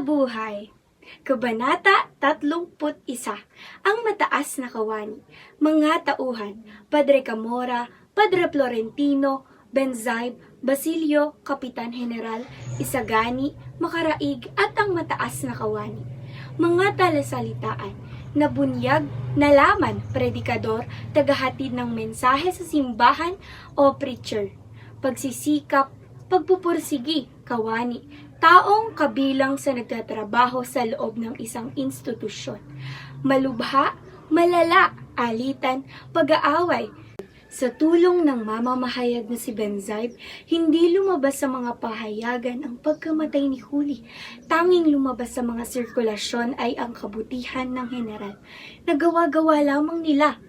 Buhay. Kabanata 31. Ang mataas na kawani. Mga tauhan, Padre Camora, Padre Florentino, Benzaib, Basilio, Kapitan General, Isagani, Makaraig at ang mataas na kawani. Mga talasalitaan, nabunyag, nalaman, predikador, tagahatid ng mensahe sa simbahan o preacher. Pagsisikap, pagpupursigi, kawani, taong kabilang sa nagtatrabaho sa loob ng isang institusyon. Malubha, malala, alitan, pag-aaway. Sa tulong ng mamamahayag na si Benzaib, hindi lumabas sa mga pahayagan ang pagkamatay ni Huli. Tanging lumabas sa mga sirkulasyon ay ang kabutihan ng general. Nagawa-gawa lamang nila.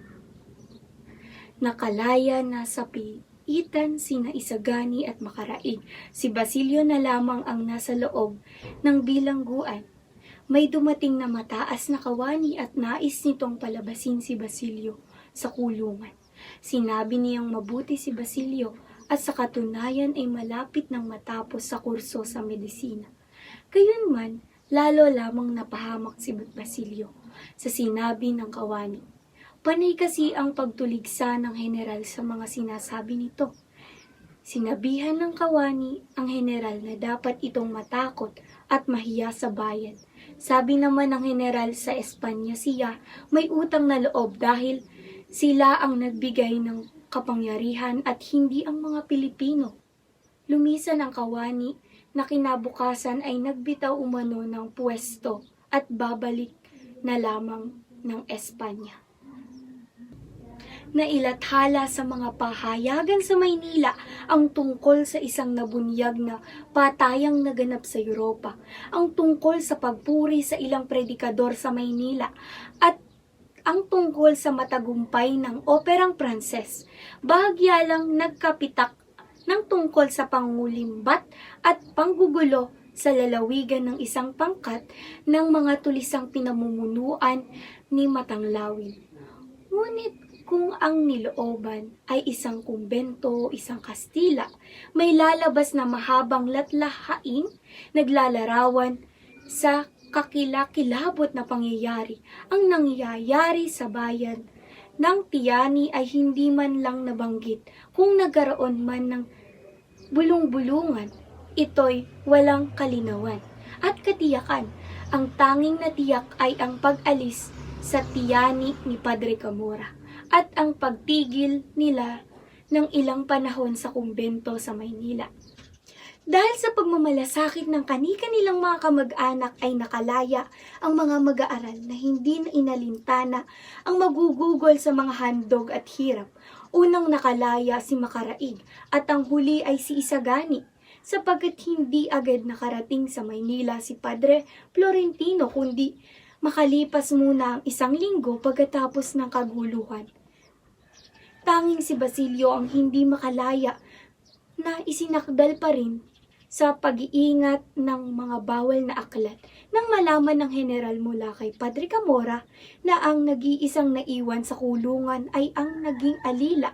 Nakalaya na sa piitan sina Isagani at Makaraig. Si Basilio na lamang ang nasa loob ng bilangguan. May dumating na mataas na kawani at nais nitong palabasin si Basilio sa kulungan. Sinabi niyang mabuti si Basilio at sa katunayan ay malapit nang matapos sa kurso sa medisina. Gayunman, lalo lamang napahamak si Basilio sa sinabi ng kawani. Panay kasi ang pagtuligsa ng general sa mga sinasabi nito. Sinabihan ng kawani ang general na dapat itong matakot at mahiya sa bayan. Sabi naman ng general sa Espanya siya may utang na loob dahil sila ang nagbigay ng kapangyarihan at hindi ang mga Pilipino. Lumisan ang kawani na kinabukasan ay nagbitaw umano ng pwesto at babalik na lamang ng Espanya. Nailathala sa mga pahayagan sa Maynila ang tungkol sa isang nabunyag na patayang naganap sa Europa, ang tungkol sa pagpuri sa ilang predikador sa Maynila, at ang tungkol sa matagumpay ng operang Pranses. Bahagya lang nagkapitak ng tungkol sa pangulimbat at panggugulo sa lalawigan ng isang pangkat ng mga tulisang pinamumunuan ni Matanglawin. Ngunit kung ang nilooban ay isang kumbento, isang Kastila, may lalabas na mahabang latlahain, naglalarawan sa kakilakilabot na pangyayari. Ang nangyayari sa bayan ng Tiani ay hindi man lang nabanggit. Kung nagkaroon man ng bulong-bulungan, ito'y walang kalinawan at katiyakan. Ang tanging natiyak ay ang pag-alis sa Tiani ni Padre Camora at ang pagtigil nila ng ilang panahon sa kumbento sa Maynila. Dahil sa pagmamalasakit ng kani-kanilang mga kamag-anak ay nakalaya ang mga mag-aaral na hindi na inalintana ang magugugol sa mga handog at hirap. Unang nakalaya si Makaraig at ang huli ay si Isagani, sapagkat hindi agad nakarating sa Maynila si Padre Florentino kundi makalipas muna ang 1 linggo pagkatapos ng kaguluhan. Tanging si Basilio ang hindi makalaya na isinakdal pa rin sa pag-iingat ng mga bawal na aklat nang malaman ng general mula kay Padre Camora na ang nag-iisang naiwan sa kulungan ay ang naging alila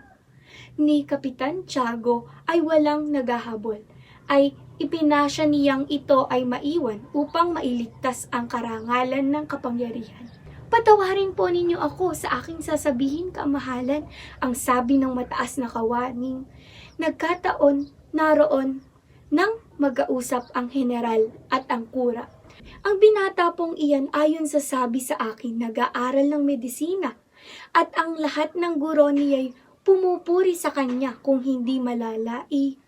ni Kapitan Tiago ay walang naghahabol, ay ipinasya niyang ito ay maiwan upang mailigtas ang karangalan ng kapangyarihan. Patawarin po ninyo ako sa aking sasabihin, kamahalan, ang sabi ng mataas na kawaning. Nagkataon naroon nang mag-ausap ang general at ang kura. Ang binata pong iyan ayon sa sabi sa akin nag-aaral ng medisina at ang lahat ng guro niya'y pumupuri sa kanya kung hindi malalai.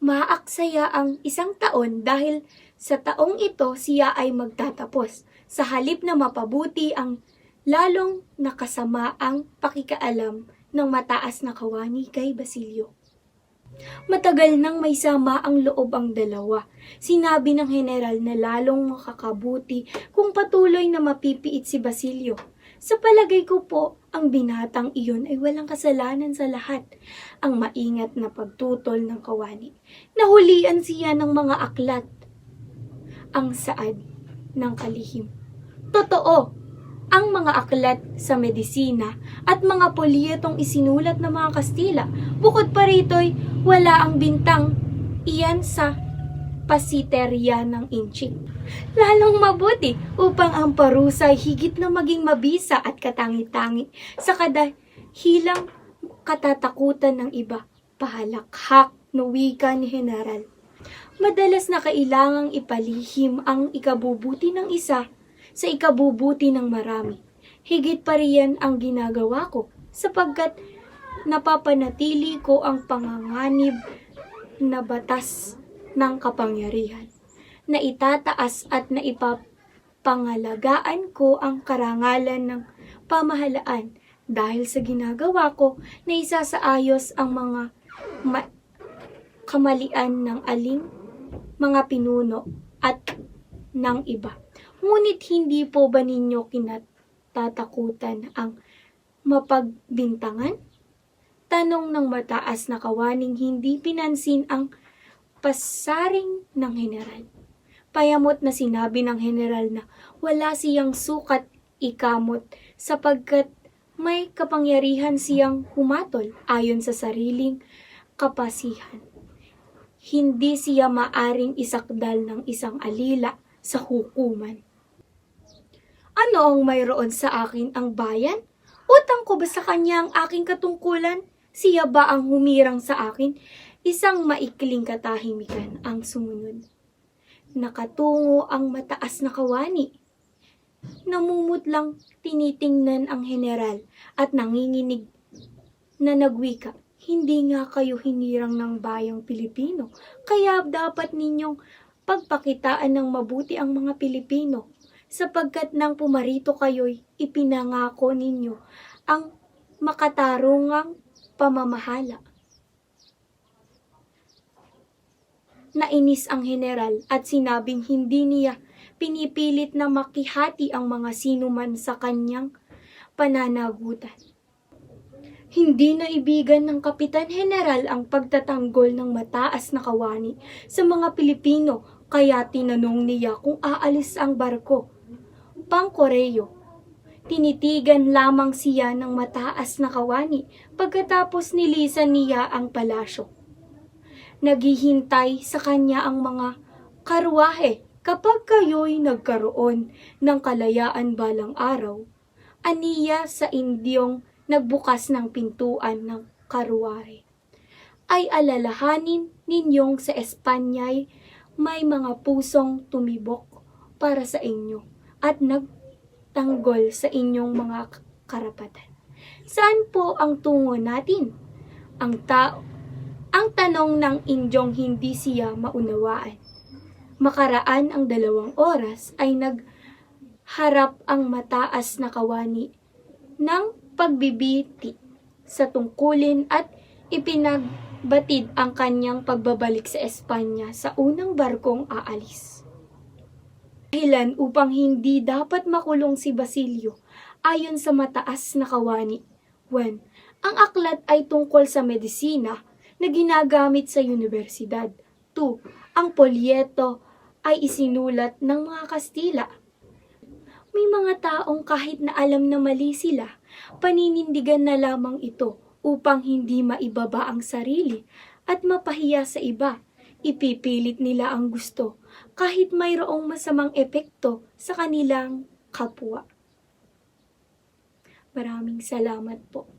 Maaksaya ang 1 taon dahil sa taong ito siya ay magtatapos sa halip na mapabuti ang lalong nakasama ang pakikaalam ng mataas na kawani kay Basilio. Matagal nang may sama ang loob ang dalawa. Sinabi ng general na lalong makakabuti kung patuloy na mapipiit si Basilio. Sa palagay ko po, ang binatang iyon ay walang kasalanan sa lahat. Ang maingat na pagtutol ng kawani. Nahulian siya ng mga aklat. Ang saad ng kalihim. Totoo, ang mga aklat sa medisina at mga polyetong isinulat ng mga Kastila. Bukod pa rito'y wala ang bintang iyan sa pasiterya ng inchik. Lalong mabuti upang ang parusa ay higit na maging mabisa at katangi-tangi sa kadahilang katatakutan ng iba. Pahalakhak na wika ni General. Madalas na kailangang ipalihim ang ikabubuti ng isa sa ikabubuti ng marami. Higit pa riyan ang ginagawa ko sapagkat napapanatili ko ang panganganib na batas ng kapangyarihan. Na itataas at na ipapangalagaan ko ang karangalan ng pamahalaan dahil sa ginagawa ko na isasaayos ang mga kamalian ng aling mga pinuno at ng iba. Ngunit hindi po ba ninyo kinatatakutan ang mapagbintangan? Tanong ng mataas na kawaning hindi pinansin ang pasaring ng General. Payamot na sinabi ng General na wala siyang sukat ikamot sapagkat may kapangyarihan siyang humatol ayon sa sariling kapasihan. Hindi siya maaring isakdal ng isang alila sa hukuman. Ano ang mayroon sa akin ang bayan? Utang ko ba sa kanya ang aking katungkulan? Siya ba ang humirang sa akin? Isang maikling katahimikan ang sumunod. Nakatungo ang mataas na kawani. Namumutlang tinitingnan ang General at nanginginig na nagwika. Hindi nga kayo hinirang ng bayang Pilipino, kaya dapat ninyong pagpakitaan ng mabuti ang mga Pilipino, sapagkat nang pumarito kayo'y ipinangako ninyo ang makatarungang pamamahala. Nainis ang General at sinabing hindi niya pinipilit na makihati ang mga sinuman sa kanyang pananagutan. Hindi naibigan ng Kapitan General ang pagtatanggol ng mataas na kawani sa mga Pilipino, kaya tinanong niya kung aalis ang barko. Pangkoreyo, tinitigan lamang siya ng mataas na kawani pagkatapos nilisan niya ang palasyo. Naghihintay sa kanya ang mga karwahe kapag kayo'y nagkaroon ng kalayaan balang araw. Aniya sa Indyong nagbukas ng pintuan ng karwahe. Ay alalahanin ninyong sa Espanya'y may mga pusong tumibok para sa inyo at nagtanggol sa inyong mga karapatan. Saan po ang tungo natin? Ang tanong ng Indyong hindi siya maunawaan. Makaraan ang 2 oras ay nagharap ang mataas na kawani ng pagbibiti sa tungkulin at ipinagbatid ang kanyang pagbabalik sa Espanya sa unang barkong aalis. Dahilan upang hindi dapat makulong si Basilio ayon sa mataas na kawani. 1. Ang aklat ay tungkol sa medisina na ginagamit sa universidad. 2. Ang polyeto ay isinulat ng mga Kastila. May mga taong kahit na alam na mali sila, paninindigan na lamang ito upang hindi maibaba ang sarili at mapahiya sa iba. Ipipilit nila ang gusto kahit mayroong masamang epekto sa kanilang kapwa. Maraming salamat po.